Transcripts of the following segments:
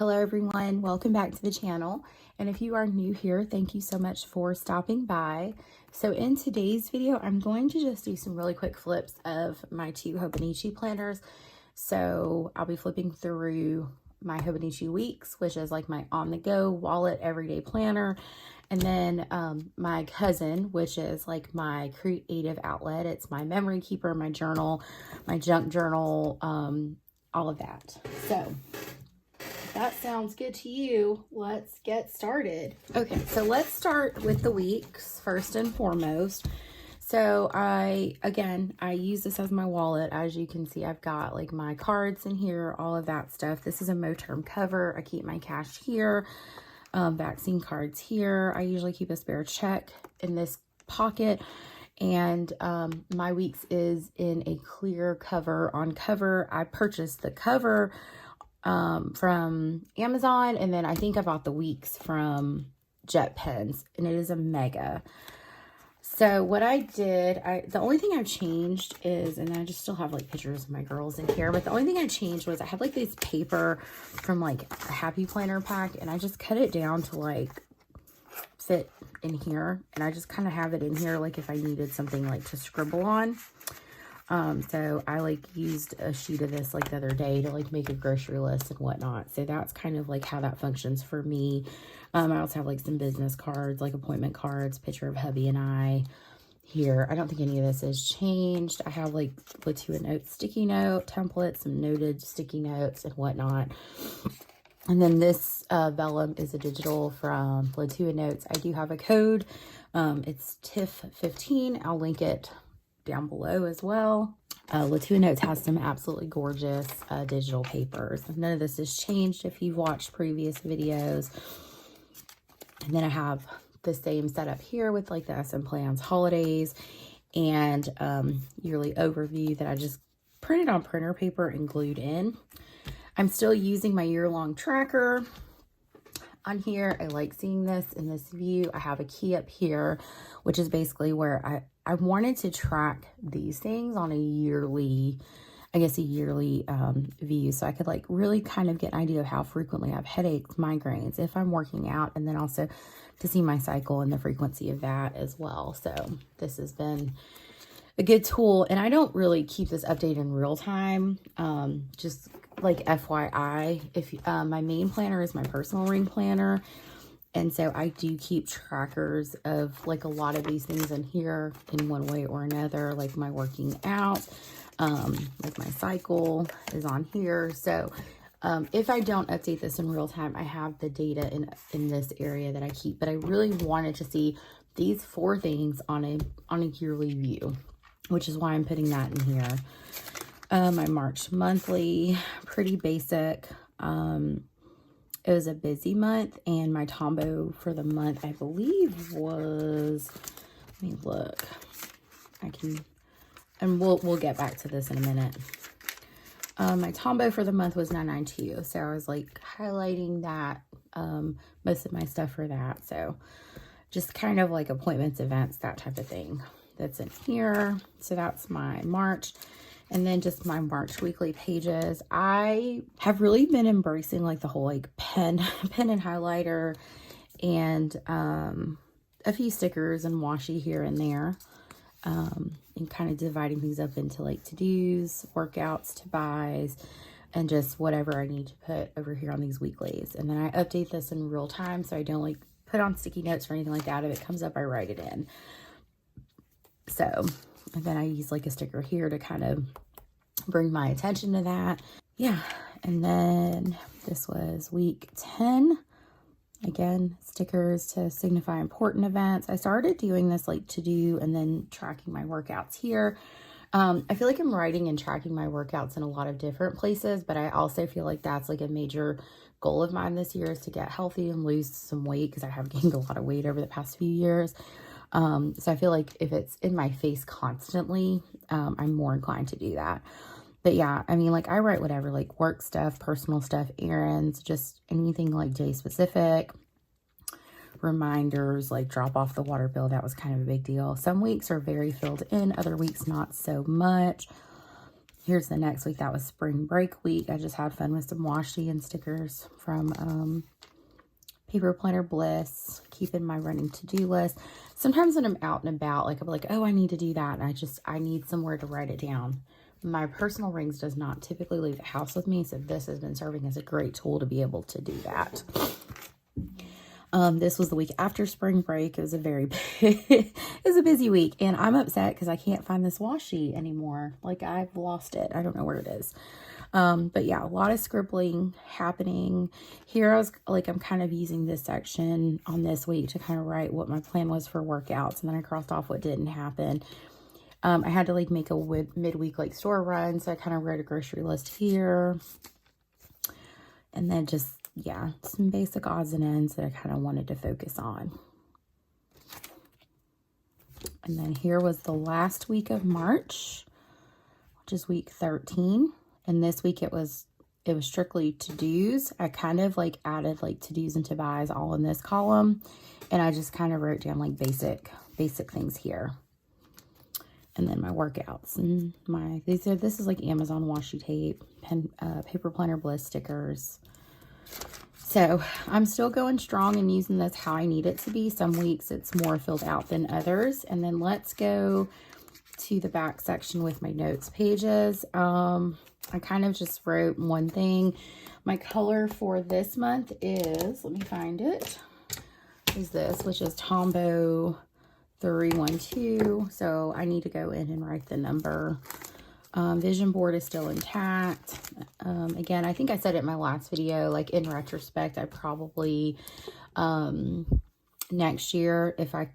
Hello everyone, welcome back to the channel. And if you are new here, thank you so much for stopping by. So in today's video, I'm going to just do some really quick flips of my two Hobonichi planners. So I'll be flipping through my Hobonichi Weeks, which is like my on-the-go wallet everyday planner. And then my cousin, which is like my creative outlet. It's my memory keeper, my journal, my junk journal, all of that. So that sounds good to you. Let's get started. Okay, so let's start with the weeks first and foremost. So I use this as my wallet. As you can see, I've got like my cards in here, all of that stuff. This is a Moterm cover. I keep my cash here, vaccine cards here. I usually keep a spare check in this pocket. And my weeks is in a clear cover on cover. I purchased the cover from Amazon, and then I think I bought the weeks from Jet Pens, and it is a mega. So what I did, the only thing I've changed is, and I just still have like pictures of my girls in here, but the only thing I changed was I had like this paper from like a Happy Planner pack, and I just cut it down to like fit in here, and I just kind of have it in here like if I needed something like to scribble on. So I like used a sheet of this like the other day to like make a grocery list and whatnot. So that's kind of like how that functions for me. I also have like some business cards, like appointment cards, picture of hubby and I here. I don't think any of this has changed. I have like Latu note sticky note templates, some noted sticky notes and whatnot. And then this vellum is a digital from Latu Notes. I do have a code. It's TIFF15. I'll link it down below as well. Latu Notes has some absolutely gorgeous digital papers. None of this has changed if you've watched previous videos. And then I have the same setup here with like the SM Plans holidays and yearly overview that I just printed on printer paper and glued in. I'm still using my year-long tracker on here. I like seeing this in this view. I have a key up here, which is basically where I wanted to track these things on a yearly, view. So I could like really kind of get an idea of how frequently I have headaches, migraines, if I'm working out, and then also to see my cycle and the frequency of that as well. So this has been a good tool, and I don't really keep this updated in real time. Just like FYI, if my main planner is my personal ring planner, and so I do keep trackers of like a lot of these things in here in one way or another, like my working out, like my cycle is on here. So if I don't update this in real time, I have the data in this area that I keep, but I really wanted to see these 4 things on a yearly view, which is why I'm putting that in here. My March monthly, pretty basic. It was a busy month, and my Tombow for the month, I believe was, let me look. And we'll get back to this in a minute. My Tombow for the month was 992. So I was like highlighting that, most of my stuff for that. So just kind of like appointments, events, that type of thing that's in here. So that's my March. And then just my March weekly pages. I have really been embracing like the whole like pen and highlighter and a few stickers and washi here and there. And kind of dividing things up into like to-dos, workouts, to-buys, and just whatever I need to put over here on these weeklies. And then I update this in real time, so I don't like put on sticky notes or anything like that. If it comes up, I write it in. So, and then I use like a sticker here to kind of bring my attention to that. Yeah. And then this was week 10. Again, stickers to signify important events. I started doing this like to do and then tracking my workouts here. I feel like I'm writing and tracking my workouts in a lot of different places, but I also feel like that's like a major goal of mine this year is to get healthy and lose some weight, because I have gained a lot of weight over the past few years. So I feel like if it's in my face constantly, I'm more inclined to do that. But yeah, I mean, like I write whatever, like work stuff, personal stuff, errands, just anything like day specific, reminders, like drop off the water bill. That was kind of a big deal. Some weeks are very filled in, other weeks not so much. Here's the next week. That was spring break week. I just had fun with some washi and stickers from Paper Planner Bliss, keeping my running to-do list. Sometimes when I'm out and about, like, I'm like, oh, I need to do that. And I need somewhere to write it down. My personal rings does not typically leave the house with me, so this has been serving as a great tool to be able to do that. This was the week after spring break. It was a very it was a busy week, and I'm upset because I can't find this washi anymore. Like, I've lost it. I don't know where it is. But yeah, a lot of scribbling happening here. I'm kind of using this section on this week to kind of write what my plan was for workouts, and then I crossed off what didn't happen. I had to like make a midweek like store run, so I kind of wrote a grocery list here, and then just, yeah, some basic odds and ends that I kind of wanted to focus on. And then here was the last week of March, which is week 13. And this week it was strictly to-dos. I kind of like added like to-dos and to-buys all in this column. And I just kind of wrote down like basic things here. And then my workouts and this is like Amazon washi tape, Paper Planner Bliss stickers. So I'm still going strong and using this how I need it to be. Some weeks it's more filled out than others. And then let's go to the back section with my notes pages. I kind of just wrote one thing. My color for this month is, let me find it, is this, which is Tombow 312. So I need to go in and write the number. Vision board is still intact. Again, I think I said it in my last video, like in retrospect, I probably, next year, if I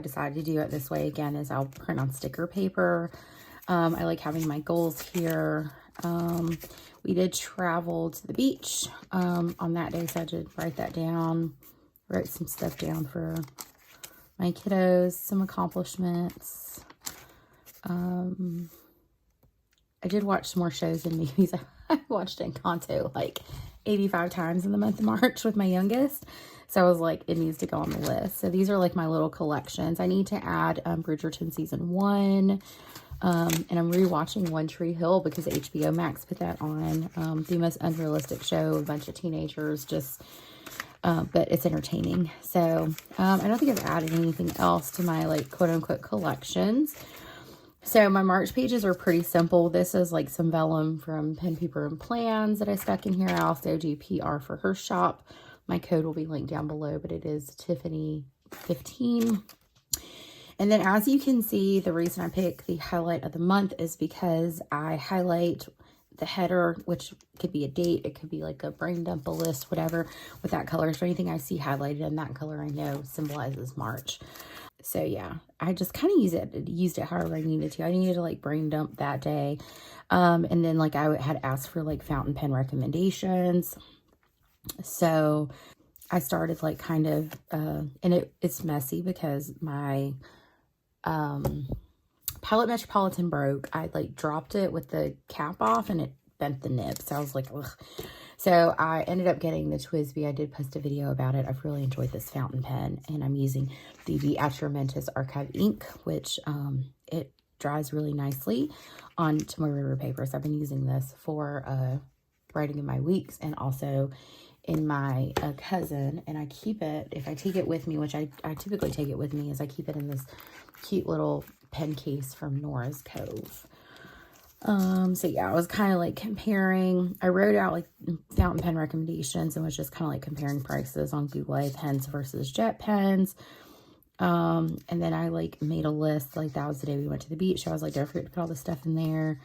decide to do it this way again, is I'll print on sticker paper. I like having my goals here. We did travel to the beach, on that day. So I did write that down, wrote some stuff down for my kiddos, some accomplishments. I did watch some more shows and movies. I watched Encanto like 85 times in the month of March with my youngest. So I was like, it needs to go on the list. So these are like my little collections. I need to add Bridgerton season 1. And I'm rewatching One Tree Hill because HBO Max put that on. The most unrealistic show, a bunch of teenagers, just, but it's entertaining. So I don't think I've added anything else to my like quote unquote collections. So my March pages are pretty simple. This is like some vellum from Pen, Paper, and Plans that I stuck in here. I also do PR for her shop. My code will be linked down below, but it is Tiffany 15. And then as you can see, the reason I pick the highlight of the month is because I highlight the header, which could be a date. It could be like a brain dump, a list, whatever, with that color. So anything I see highlighted in that color, I know symbolizes March. So yeah, I just kind of used it however I needed to. I needed to like brain dump that day. And then like I had asked for like fountain pen recommendations. So I started like kind of, and it's messy because my Pilot Metropolitan broke. I like dropped it with the cap off and it bent the nib. So I was like, ugh. So I ended up getting the TWSBI. I did post a video about it. I've really enjoyed this fountain pen, and I'm using the Atramentis Archive ink, which it dries really nicely onto my river papers. I've been using this for writing in my weeks and also in my cousin, and I keep it, if I take it with me, which I typically take it with me, is I keep it in this cute little pen case from Nora's Cove. So yeah, I was kind of like comparing, I wrote out like fountain pen recommendations and was just kind of like comparing prices on Google pens versus jet pens. And then I like made a list, like that was the day we went to the beach. So I was like, don't forget to put all this stuff in there.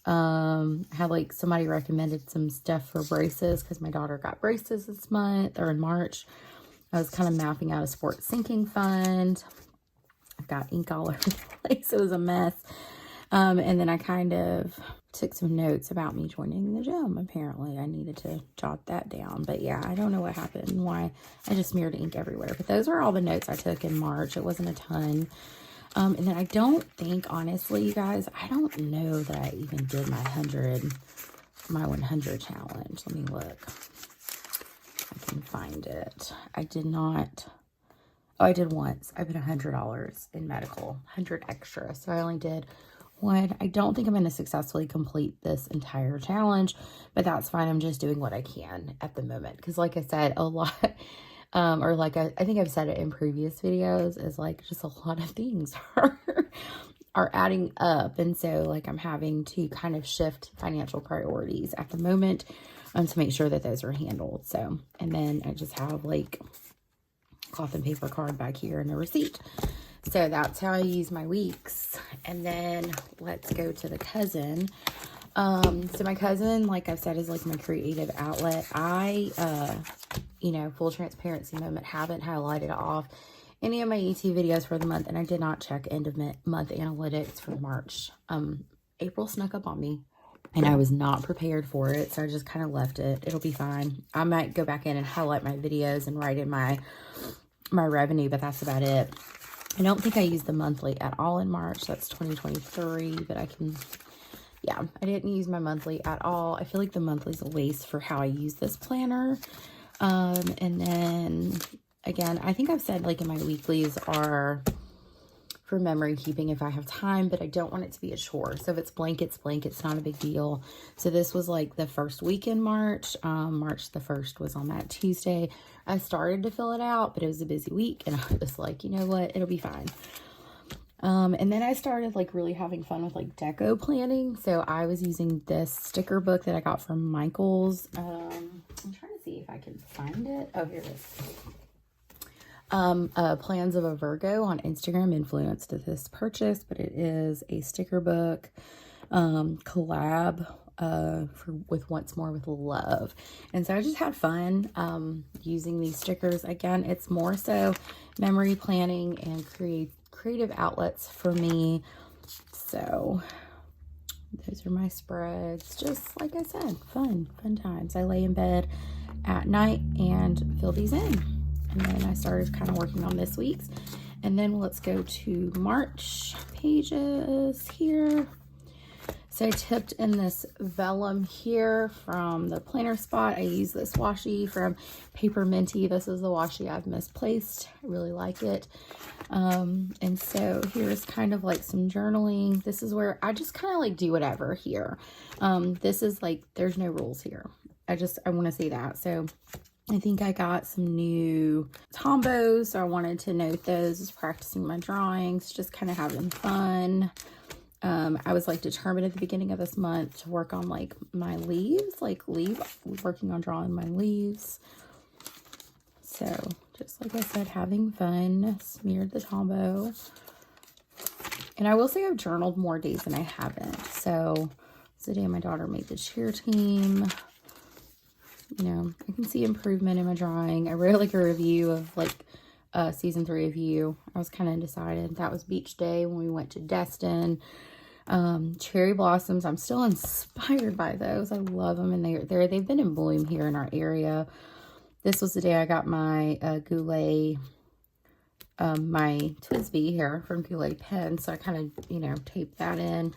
I had like somebody recommended some stuff for braces because my daughter got braces this month or in March. I was kind of mapping out a sports sinking fund. I've got ink all over the place. It was a mess. And then I kind of took some notes about me joining the gym. Apparently I needed to jot that down, but yeah, I don't know what happened, why I just smeared ink everywhere, but those were all the notes I took in March. It wasn't a ton. And then I don't think, honestly, you guys, I don't know that I even did my 100 challenge. Let me look. I can find it. I did not. Oh, I did once. I put $100 in medical, 100 extra. So I only did one. I don't think I'm going to successfully complete this entire challenge, but that's fine. I'm just doing what I can at the moment. Because like I said, a lot, or like I think I've said it in previous videos, is like just a lot of things are adding up. And so like I'm having to kind of shift financial priorities at the moment to make sure that those are handled. So, and then I just have like cloth and paper card back here and a receipt. So that's how I use my weeks. And then let's go to the cousin. So my cousin, like I've said, is like my creative outlet. I, you know, full transparency moment, haven't highlighted off any of my ET videos for the month, and I did not check end of month analytics for March. April snuck up on me, and I was not prepared for it, so I just kind of left it. It'll be fine. I might go back in and highlight my videos and write in my revenue, but that's about it. I don't think I used the monthly at all in March. That's 2023, but I can, yeah, I didn't use my monthly at all. I feel like the monthly is a waste for how I use this planner. And then again, I think I've said like in my weeklies are for memory keeping if I have time, but I don't want it to be a chore. So if it's blank, it's blank. It's not a big deal. So this was like the first week in March. March the 1st was on that Tuesday. I started to fill it out, but it was a busy week, and I was like, you know what, it'll be fine. And then I started like really having fun with like deco planning. So I was using this sticker book that I got from Michael's. I'm trying to see if I can find it. Oh, here it is. Plans of a Virgo on Instagram influenced this purchase, but it is a sticker book collab with Once More with Love. And so I just had fun using these stickers. Again, it's more so memory planning and creative outlets for me. So those are my spreads. Just like I said, fun times. I lay in bed at night and fill these in. And then I started kind of working on this week's. And then let's go to March pages here. So I tipped in this vellum here from the planner spot. I use this washi from Paper Minty. This is the washi I've misplaced. I really like it. And so here's kind of like some journaling. This is where I just kind of like do whatever here. This is like, there's no rules here. I want to say that. So I think I got some new tombos, so I wanted to note those as practicing my drawings, just kind of having fun. I was like determined at the beginning of this month to work on like my leaves, working on drawing my leaves. So just like I said, having fun, smeared the tombow. And I will say I've journaled more days than I haven't. So it's the day my daughter made the cheer team. You know, I can see improvement in my drawing. I wrote like a review of like season 3 of You. I was kind of undecided. That was beach day when we went to Destin. Cherry blossoms. I'm still inspired by those. I love them, and they've been in bloom here in our area. This was the day I got my Goulet, my Twisby here from Goulet pen. So I kind of, you know, taped that in.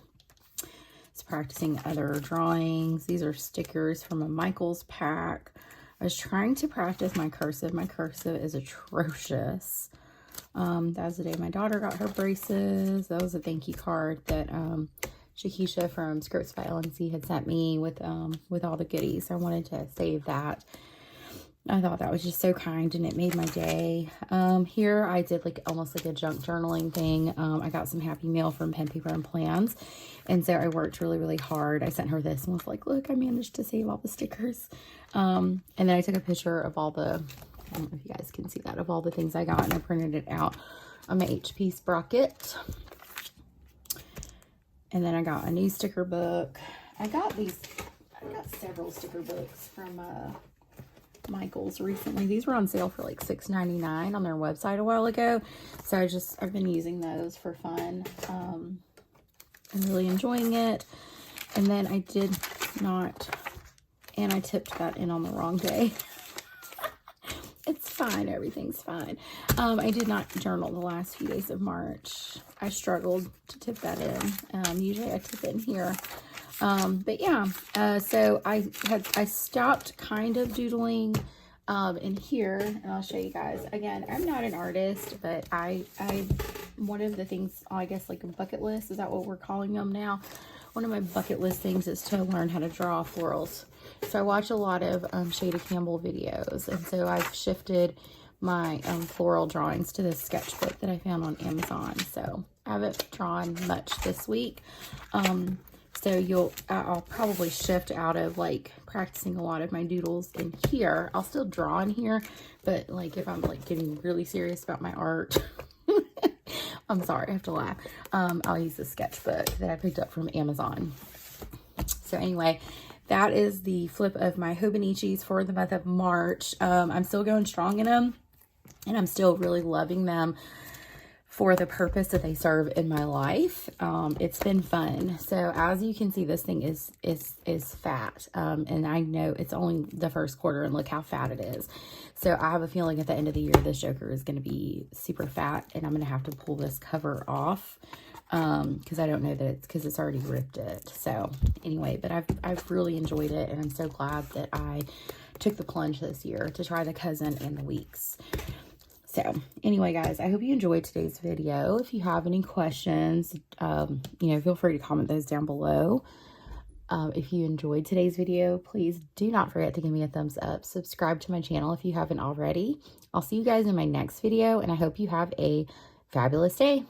It's practicing other drawings. These are stickers from a Michael's pack. I was trying to practice my cursive. My cursive is atrocious. That was the day my daughter got her braces. That was a thank you card that Shakisha from Skirts by LNC had sent me with all the goodies. I wanted to save that. I thought that was just so kind, and it made my day. Here I did like almost like a junk journaling thing. I got some happy mail from Pen, Paper, and Plans. And so I worked really, really hard. I sent her this and was like, look, I managed to save all the stickers. And then I took a picture of all the, I don't know if you guys can see that, of all the things I got, and I printed it out on my HP sprocket. And then I got a new sticker book. I got several sticker books from Michael's recently. These were on sale for like $6.99 on their website a while ago. So I've been using those for fun. I'm really enjoying it. And then I tipped that in on the wrong day. It's fine. Everything's fine. I did not journal the last few days of March. I struggled to tip that in. Usually I tip it in here. But yeah, so I stopped kind of doodling in here, and I'll show you guys. Again, I'm not an artist, but I one of the things, I guess like a bucket list, is that what we're calling them now? One of my bucket list things is to learn how to draw florals. So I watch a lot of Shada Campbell videos, and so I've shifted my floral drawings to this sketchbook that I found on Amazon. So I haven't drawn much this week. So I'll probably shift out of like practicing a lot of my doodles in here. I'll still draw in here, but like if I'm like getting really serious about my art, I'm sorry, I have to laugh. I'll use the sketchbook that I picked up from Amazon. So anyway, that is the flip of my Hobonichis for the month of March. I'm still going strong in them, and I'm still really loving them for the purpose that they serve in my life. It's been fun. So as you can see, this thing is fat. And I know it's only the first quarter, and look how fat it is. So I have a feeling at the end of the year, this joker is going to be super fat, and I'm going to have to pull this cover off. Because I don't know that it's because it's already ripped it. So anyway, but I've really enjoyed it, and I'm so glad that I took the plunge this year to try the cousin and the weeks. So anyway, guys, I hope you enjoyed today's video. If you have any questions, feel free to comment those down below. If you enjoyed today's video, please do not forget to give me a thumbs up. Subscribe to my channel if you haven't already. I'll see you guys in my next video, and I hope you have a fabulous day.